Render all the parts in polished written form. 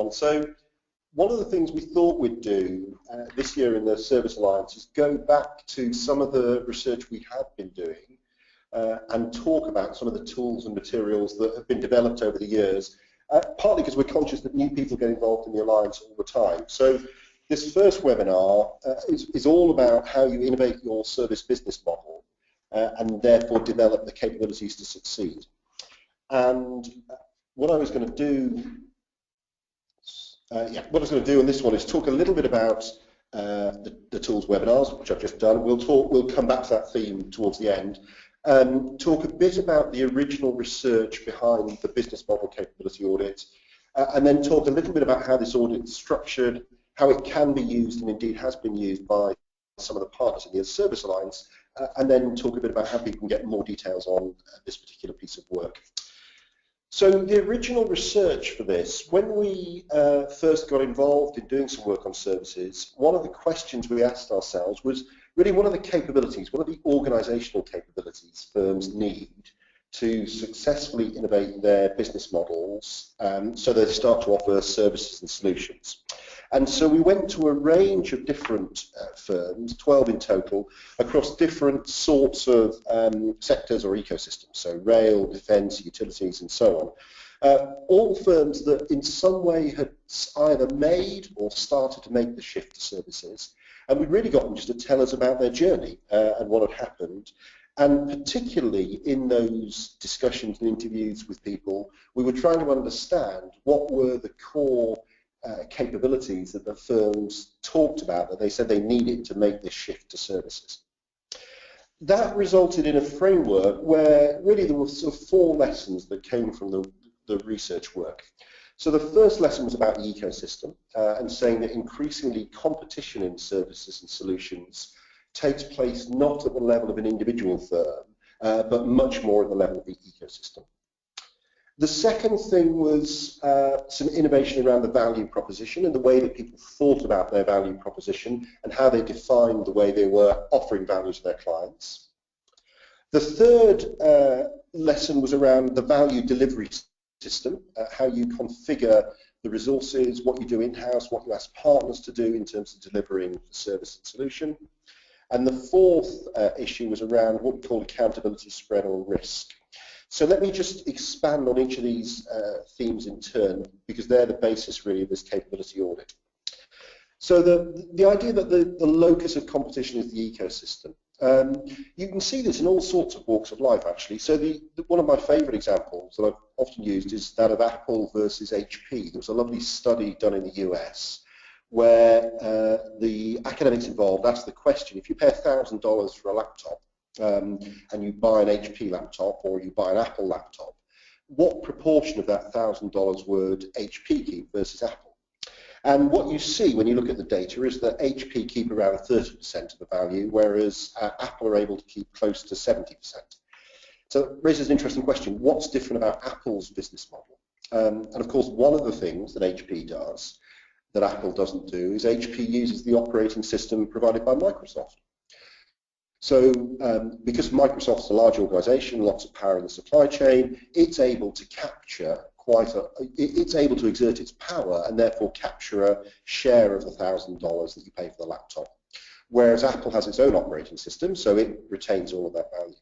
So one of the things we thought we'd do this year in the Service Alliance is go back to some of the research we have been doing and talk about some of the tools and materials that have been developed over the years, partly because we're conscious that new people get involved in the Alliance all the time. So this first webinar is all about how you innovate your service business model and therefore develop the capabilities to succeed. And what I was going to do what I was going to do on this one is talk a little bit about the tools webinars, which I've just done. We'll come back to that theme towards the end. Talk a bit about the original research behind the business model capability audit, and then talk a little bit about how this audit is structured, how it can be used and indeed has been used by some of the partners in the Service Alliance, and then talk a bit about how people can get more details on this particular piece of work. So the original research for this, when we first got involved in doing some work on services, one of the questions we asked ourselves was really what are the capabilities, what are the organisational capabilities firms need to successfully innovate their business models so they start to offer services and solutions. And so we went to a range of different firms, 12 in total, across different sorts of sectors or ecosystems, so rail, defence, utilities and so on. All firms that in some way had either made or started to make the shift to services, and we really got them just to tell us about their journey and what had happened. And particularly in those discussions and interviews with people, we were trying to understand what were the core capabilities that the firms talked about that they said they needed to make this shift to services. That resulted in a framework where really there were sort of 4 lessons that came from the research work. So the first lesson was about the ecosystem and saying that increasingly competition in services and solutions takes place not at the level of an individual firm but much more at the level of the ecosystem. The second thing was some innovation around the value proposition and the way that people thought about their value proposition and how they defined the way they were offering value to their clients. The third lesson was around the value delivery system, how you configure the resources, what you do in-house, what you ask partners to do in terms of delivering the service and solution. And the fourth issue was around what we call accountability, spread or risk. So let me just expand on each of these themes in turn, because they're the basis really of this capability audit. So the idea that the locus of competition is the ecosystem. You can see this in all sorts of walks of life actually. So one of my favourite examples that I've often used is that of Apple versus HP. There was a lovely study done in the US where the academics involved asked the question, if you pay $1,000 for a laptop, and you buy an HP laptop or you buy an Apple laptop, what proportion of that $1,000 would HP keep versus Apple? And what you see when you look at the data is that HP keep around 30% of the value, whereas Apple are able to keep close to 70%. So it raises an interesting question. What's different about Apple's business model? And of course, one of the things that HP does that Apple doesn't do is HP uses the operating system provided by Microsoft. So because Microsoft's a large organization, lots of power in the supply chain, it's able to capture it's able to exert its power and therefore capture a share of the $1,000 that you pay for the laptop. Whereas Apple has its own operating system, so it retains all of that value.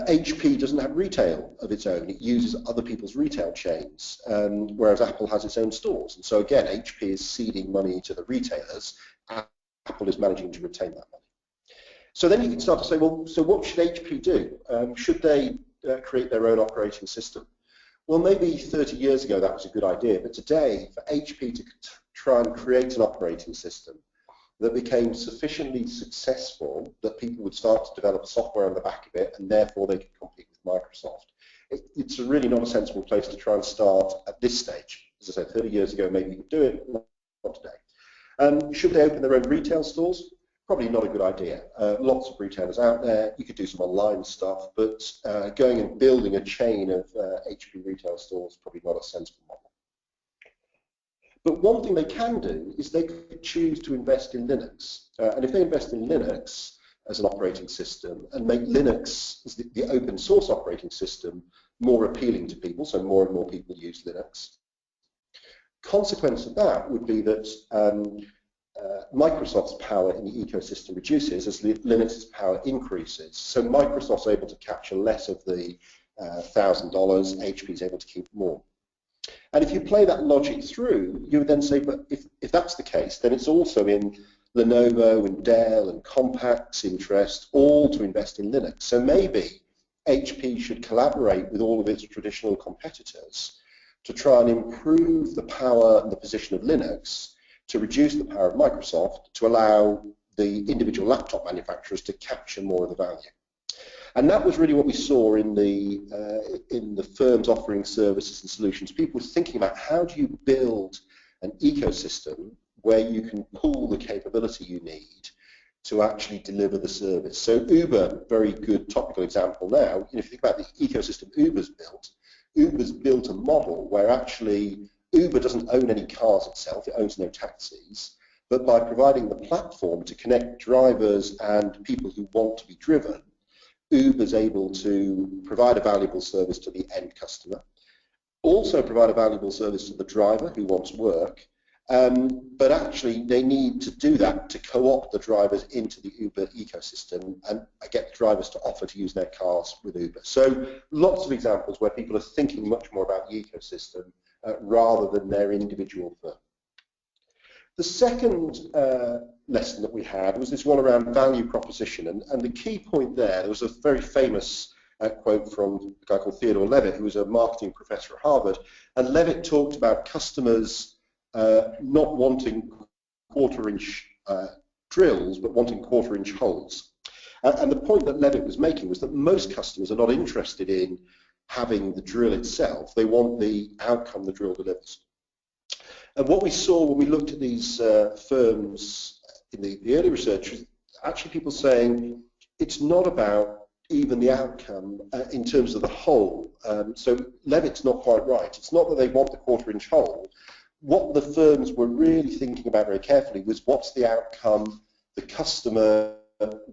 HP doesn't have retail of its own, it uses other people's retail chains, whereas Apple has its own stores. And so again, HP is ceding money to the retailers, Apple is managing to retain that money. So then you can start to say, well, so what should HP do? Should they create their own operating system? Well, maybe 30 years ago that was a good idea, but today for HP to try and create an operating system that became sufficiently successful that people would start to develop software on the back of it and therefore they could compete with Microsoft, it's really not a sensible place to try and start at this stage. As I said, 30 years ago maybe you could do it, not today. Should they open their own retail stores? Probably not a good idea. Lots of retailers out there, you could do some online stuff, but going and building a chain of HP retail stores is probably not a sensible model. But one thing they can do is they could choose to invest in Linux. And if they invest in Linux as an operating system and make Linux as the open source operating system more appealing to people, so more and more people use Linux, Consequence of that would be that Microsoft's power in the ecosystem reduces as Linux's power increases. So Microsoft's able to capture less of the $1,000, HP is able to keep more. And if you play that logic through, you would then say, but if that's the case, then it's also in Lenovo and Dell and Compact's interest all to invest in Linux. So maybe HP should collaborate with all of its traditional competitors to try and improve the power and the position of Linux, to reduce the power of Microsoft, to allow the individual laptop manufacturers to capture more of the value. And that was really what we saw in the firms offering services and solutions. People were thinking about how do you build an ecosystem where you can pool the capability you need to actually deliver the service. So Uber, very good topical example now. If you think about the ecosystem Uber's built a model where actually Uber doesn't own any cars itself, it owns no taxis, but by providing the platform to connect drivers and people who want to be driven, Uber's able to provide a valuable service to the end customer, also provide a valuable service to the driver who wants work, but actually they need to do that to co-opt the drivers into the Uber ecosystem and get the drivers to offer to use their cars with Uber. So lots of examples where people are thinking much more about the ecosystem rather than their individual firm. The second lesson that we had was this one around value proposition, and the key point there was a very famous quote from a guy called Theodore Levitt, who was a marketing professor at Harvard, and Levitt talked about customers not wanting quarter-inch drills, but wanting quarter-inch holes. And the point that Levitt was making was that most customers are not interested in having the drill itself, they want the outcome the drill delivers. And what we saw when we looked at these firms in the early research was actually people saying it's not about even the outcome in terms of the hole. So Levitt's not quite right. It's not that they want the quarter-inch hole. What the firms were really thinking about very carefully was what's the outcome the customer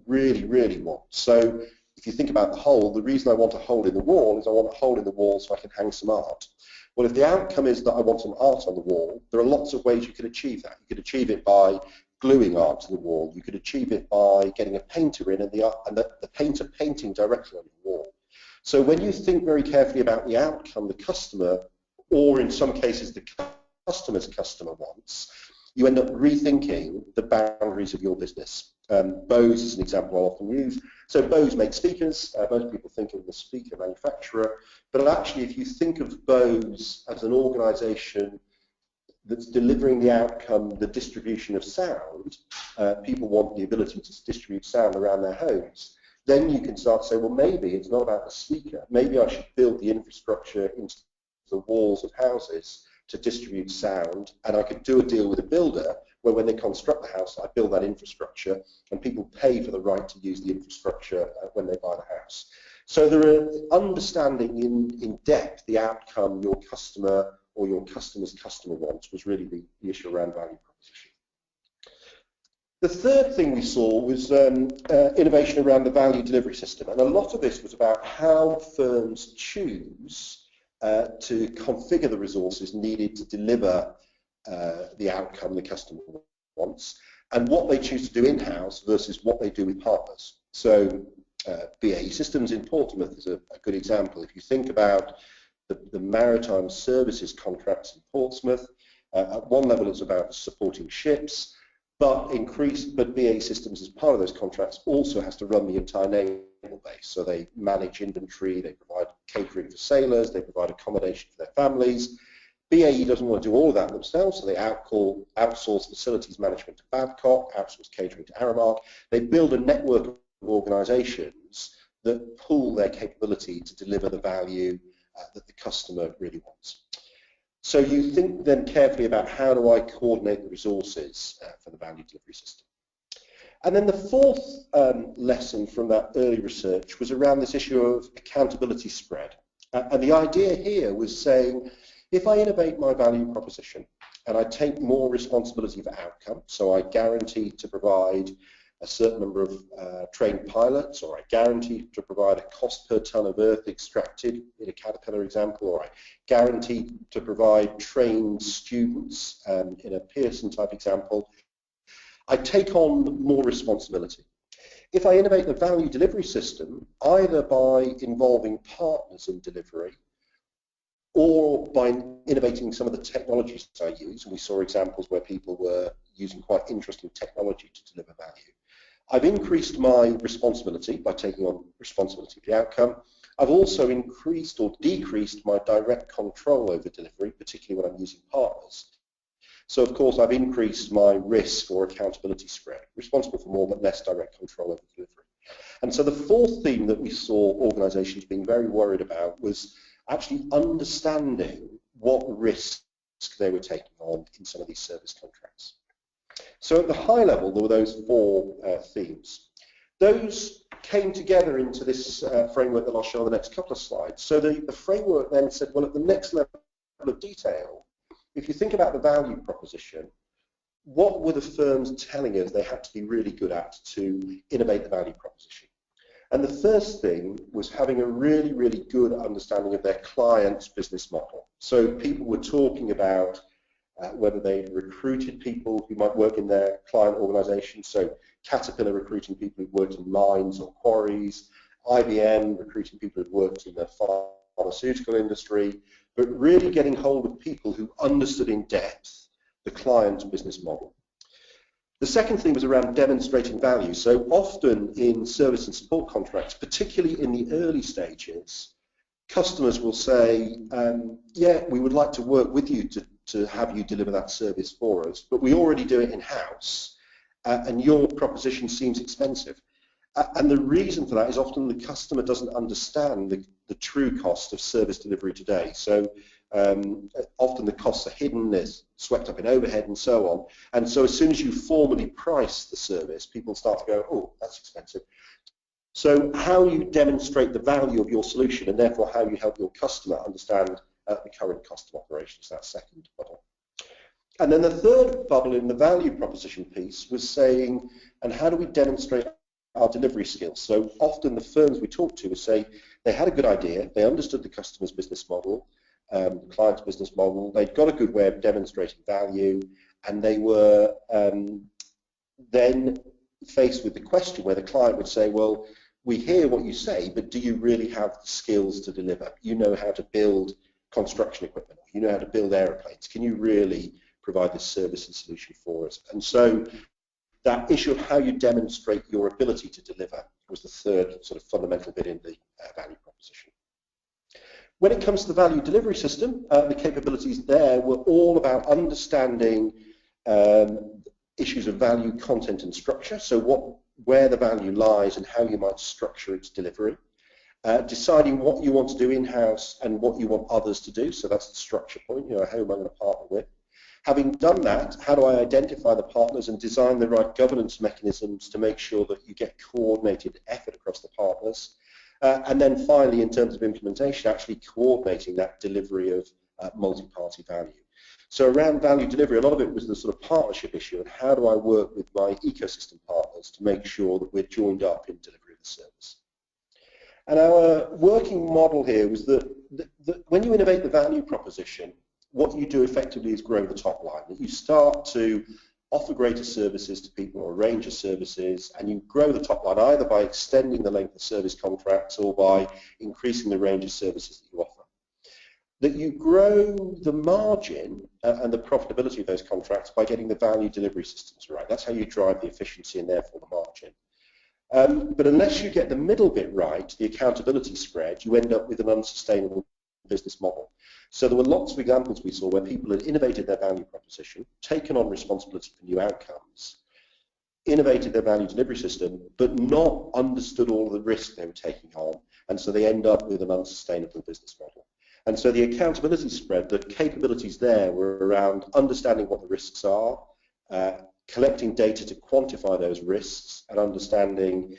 really, really wants. So if you think about the hole, the reason I want a hole in the wall is I want a hole in the wall so I can hang some art. Well, if the outcome is that I want some art on the wall, there are lots of ways you could achieve that. You could achieve it by gluing art to the wall. You could achieve it by getting a painter in and the painter painting directly on the wall. So when you think very carefully about the outcome the customer, or in some cases the customer's customer wants, you end up rethinking the boundaries of your business. Bose is an example I often use. So Bose makes speakers. Most people think of the speaker manufacturer, but actually if you think of Bose as an organisation that's delivering the outcome, the distribution of sound, people want the ability to distribute sound around their homes, then you can start to say, well, maybe it's not about the speaker. Maybe I should build the infrastructure into the walls of houses to distribute sound, and I could do a deal with a builder where when they construct the house, I build that infrastructure and people pay for the right to use the infrastructure when they buy the house. So there are understanding in depth the outcome your customer or your customer's customer wants was really the issue around value proposition. The third thing we saw was innovation around the value delivery system, and a lot of this was about how firms choose to configure the resources needed to deliver the outcome the customer wants, and what they choose to do in-house versus what they do with partners. So BAE Systems in Portsmouth is a good example. If you think about the maritime services contracts in Portsmouth, at one level it's about supporting ships, but BAE Systems as part of those contracts also has to run the entire naval base. So they manage inventory, they provide catering for sailors, they provide accommodation for their families. BAE doesn't want to do all of that themselves, so they outsource facilities management to Babcock, outsource catering to Aramark. They build a network of organisations that pool their capability to deliver the value that the customer really wants. So you think then carefully about how do I coordinate the resources for the value delivery system. And then the fourth lesson from that early research was around this issue of accountability spread. And the idea here was saying, if I innovate my value proposition and I take more responsibility for outcome, so I guarantee to provide a certain number of trained pilots, or I guarantee to provide a cost per tonne of earth extracted in a Caterpillar example, or I guarantee to provide trained students in a Pearson type example, I take on more responsibility. If I innovate the value delivery system, either by involving partners in delivery or by innovating some of the technologies I use, and we saw examples where people were using quite interesting technology to deliver value, I've increased my responsibility by taking on responsibility for the outcome. I've also increased or decreased my direct control over delivery, particularly when I'm using partners. So of course I've increased my risk or accountability spread, responsible for more but less direct control over delivery. And so the fourth theme that we saw organisations being very worried about was actually understanding what risk they were taking on in some of these service contracts. So at the high level, there were those four themes. Those came together into this framework that I'll show on the next couple of slides. So the framework then said, well, at the next level of detail, if you think about the value proposition, what were the firms telling us they had to be really good at to innovate the value proposition? And the first thing was having a really, really good understanding of their client's business model. So people were talking about whether they'd recruited people who might work in their client organisation. So Caterpillar recruiting people who'd worked in mines or quarries, IBM recruiting people who'd worked in the pharmaceutical industry, but really getting hold of people who understood in depth the client's business model. The second thing was around demonstrating value. So often in service and support contracts, particularly in the early stages, customers will say, yeah, we would like to work with you to have you deliver that service for us, but we already do it in-house, and your proposition seems expensive. And the reason for that is often the customer doesn't understand the true cost of service delivery today. So often the costs are hidden, they're swept up in overhead and so on. And so as soon as you formally price the service, people start to go, oh, that's expensive. So how you demonstrate the value of your solution and therefore how you help your customer understand the current cost of operations, that second bubble. And then the third bubble in the value proposition piece was saying, and how do we demonstrate our delivery skills? So often the firms we talk to would say they had a good idea, they understood the customer's business model, the client's business model, they'd got a good way of demonstrating value, and they were then faced with the question where the client would say, well, we hear what you say, but do you really have the skills to deliver? You know how to build construction equipment, you know how to build aeroplanes, can you really provide this service and solution for us? And so that issue of how you demonstrate your ability to deliver was the third sort of fundamental bit in the value proposition. When it comes to the value delivery system, the capabilities there were all about understanding issues of value, content and structure, so where the value lies and how you might structure its delivery. Deciding what you want to do in-house and what you want others to do, so that's the structure point, who am I going to partner with. Having done that, how do I identify the partners and design the right governance mechanisms to make sure that you get coordinated effort across the partners? And then finally, in terms of implementation, actually coordinating that delivery of multi-party value. So around value delivery, a lot of it was the sort of partnership issue, and how do I work with my ecosystem partners to make sure that we're joined up in delivery of the service. And our working model here was that when you innovate the value proposition, what you do effectively is grow the top line. That you start to offer greater services to people or a range of services, and you grow the top line either by extending the length of service contracts or by increasing the range of services that you offer. That you grow the margin and the profitability of those contracts by getting the value delivery systems right. That's how you drive the efficiency and therefore the margin. But unless you get the middle bit right, the accountability spread, you end up with an unsustainable business model. So there were lots of examples we saw where people had innovated their value proposition, taken on responsibility for new outcomes, innovated their value delivery system, but not understood all of the risk they were taking on, and so they end up with an unsustainable business model. And so the accountability spread, the capabilities there were around understanding what the risks are, collecting data to quantify those risks, and understanding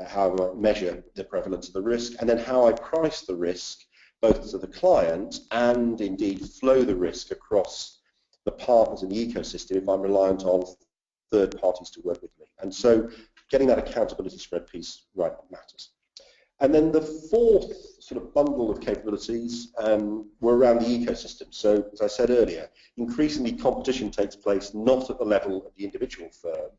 how I measure the prevalence of the risk, and then how I price the risk both to the client and indeed flow the risk across the partners in the ecosystem if I'm reliant on third parties to work with me. And so getting that accountability spread piece right matters. And then the fourth sort of bundle of capabilities were around the ecosystem. So, as I said earlier, increasingly competition takes place not at the level of the individual firm,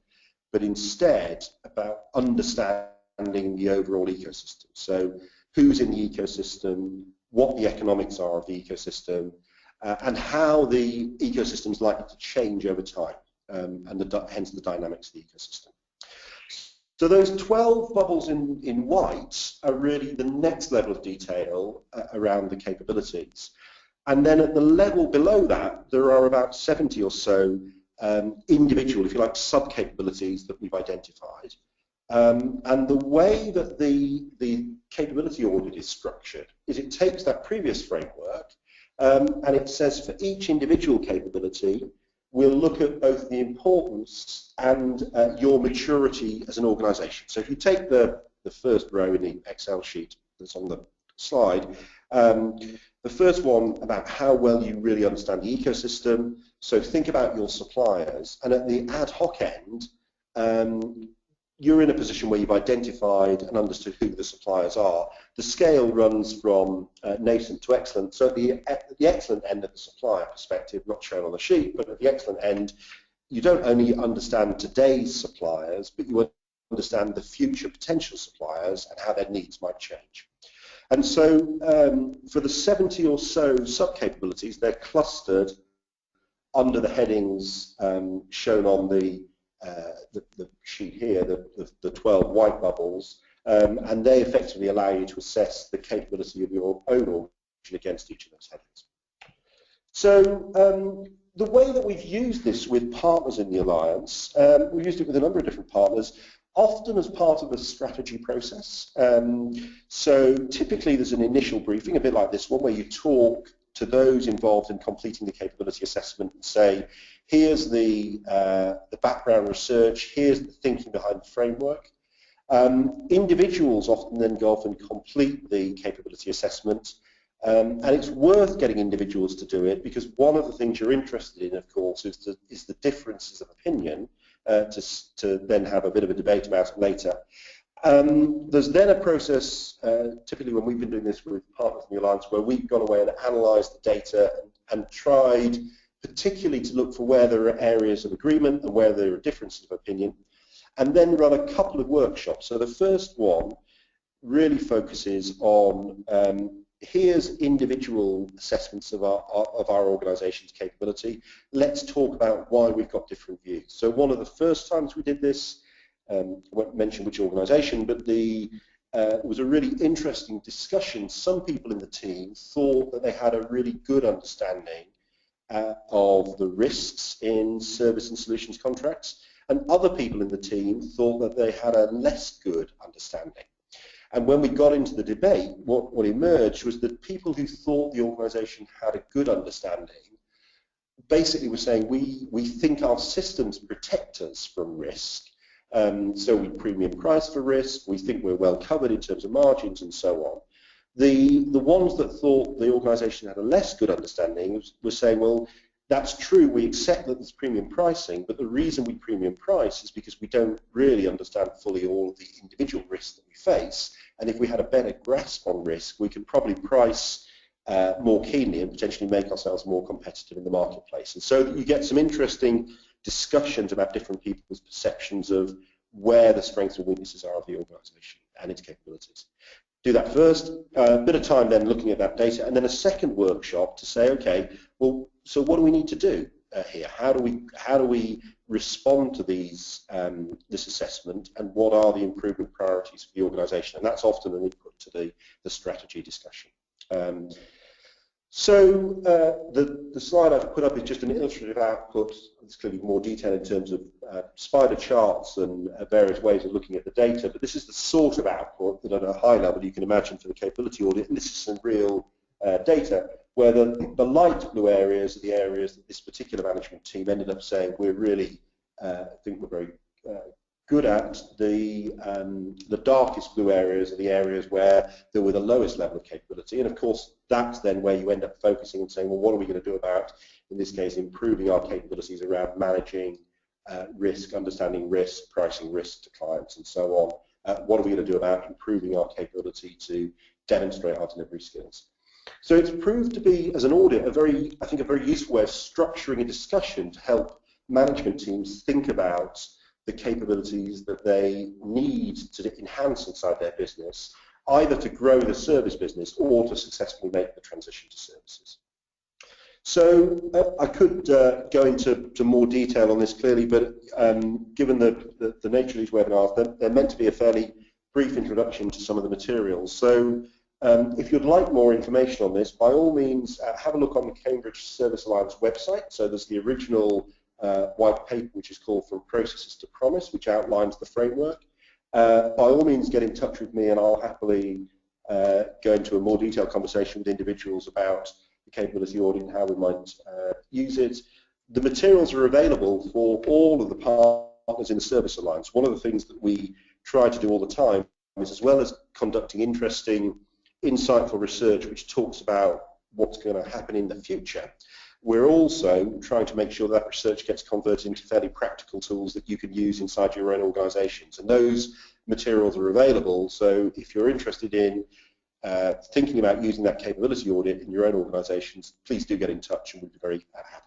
but instead about understanding the overall ecosystem. So, who's in the ecosystem, what the economics are of the ecosystem, and how the ecosystem is likely to change over time, and hence the dynamics of the ecosystem. So those 12 bubbles in white are really the next level of detail around the capabilities. And then at the level below that, there are about 70 or so individual, if you like, sub-capabilities that we've identified. And the way that the capability audit is structured is it takes that previous framework and it says for each individual capability, we'll look at both the importance and your maturity as an organisation. So if you take the first row in the Excel sheet that's on the slide, the first one about how well you really understand the ecosystem. So think about your suppliers, and at the ad hoc end, you're in a position where you've identified and understood who the suppliers are. The scale runs from nascent to excellent. So at the excellent end of the supplier perspective, not shown on the sheet, but at the excellent end, you don't only understand today's suppliers, but you understand the future potential suppliers and how their needs might change. And so for the 70 or so sub-capabilities, they're clustered under the headings shown on the sheet here, the 12 white bubbles, and they effectively allow you to assess the capability of your own organization against each of those headings. So the way that we've used this with partners in the Alliance, we've used it with a number of different partners, often as part of a strategy process. So typically there's an initial briefing, a bit like this one, where you talk to those involved in completing the capability assessment and say, here's the background research, here's the thinking behind the framework. Individuals often then go off and complete the capability assessment, and it's worth getting individuals to do it because one of the things you're interested in, of course, is the differences of opinion to then have a bit of a debate about it later. There's then a process, typically when we've been doing this with partners in the Alliance, where we've gone away and analysed the data and tried particularly to look for where there are areas of agreement and where there are differences of opinion, and then run a couple of workshops. So the first one really focuses on here's individual assessments of our organisation's capability. Let's talk about why we've got different views. So one of the first times we did this, I won't mention which organisation, but it was a really interesting discussion. Some people in the team thought that they had a really good understanding of the risks in service and solutions contracts, and other people in the team thought that they had a less good understanding. And when we got into the debate, what emerged was that people who thought the organisation had a good understanding basically were saying, we think our systems protect us from risk, so we premium price for risk, we think we're well covered in terms of margins and so on. The ones that thought the organisation had a less good understanding were saying, well, that's true, we accept that there's premium pricing, but the reason we premium price is because we don't really understand fully all of the individual risks that we face, and if we had a better grasp on risk, we could probably price more keenly and potentially make ourselves more competitive in the marketplace. And so you get some interesting discussions about different people's perceptions of where the strengths and weaknesses are of the organisation and its capabilities. Do that first, a bit of time then looking at that data, and then a second workshop to say, okay, well, so what do we need to do here? How do we respond to this assessment, and what are the improvement priorities for the organisation? And that's often an input to the strategy discussion. So the slide I've put up is just an illustrative output. There's clearly more detail in terms of spider charts and various ways of looking at the data, but this is the sort of output that at a high level you can imagine for the capability audit, and this is some real data where the light blue areas are the areas that this particular management team ended up saying we're really, I think we're very good at. The darkest blue areas are the areas where there were the lowest level of capability, and of course that's then where you end up focusing and saying, well, what are we going to do about, in this case, improving our capabilities around managing risk, understanding risk, pricing risk to clients and so on. What are we going to do about improving our capability to demonstrate our delivery skills? So it's proved to be, as an audit, I think a very useful way of structuring a discussion to help management teams think about the capabilities that they need to enhance inside their business, either to grow the service business or to successfully make the transition to services. So I could go into more detail on this clearly, but given the nature of these webinars, they're meant to be a fairly brief introduction to some of the materials. So if you'd like more information on this, by all means, have a look on the Cambridge Service Alliance website. So there's the original white paper, which is called From Processes to Promise, which outlines the framework. By all means, get in touch with me, and I'll happily go into a more detailed conversation with individuals about the capability audit and how we might use it. The materials are available for all of the partners in the Service Alliance. One of the things that we try to do all the time is, as well as conducting interesting, insightful research which talks about what's going to happen in the future, we're also trying to make sure that research gets converted into fairly practical tools that you can use inside your own organisations. And those materials are available, so if you're interested in thinking about using that capability audit in your own organisations, please do get in touch and we'd be very happy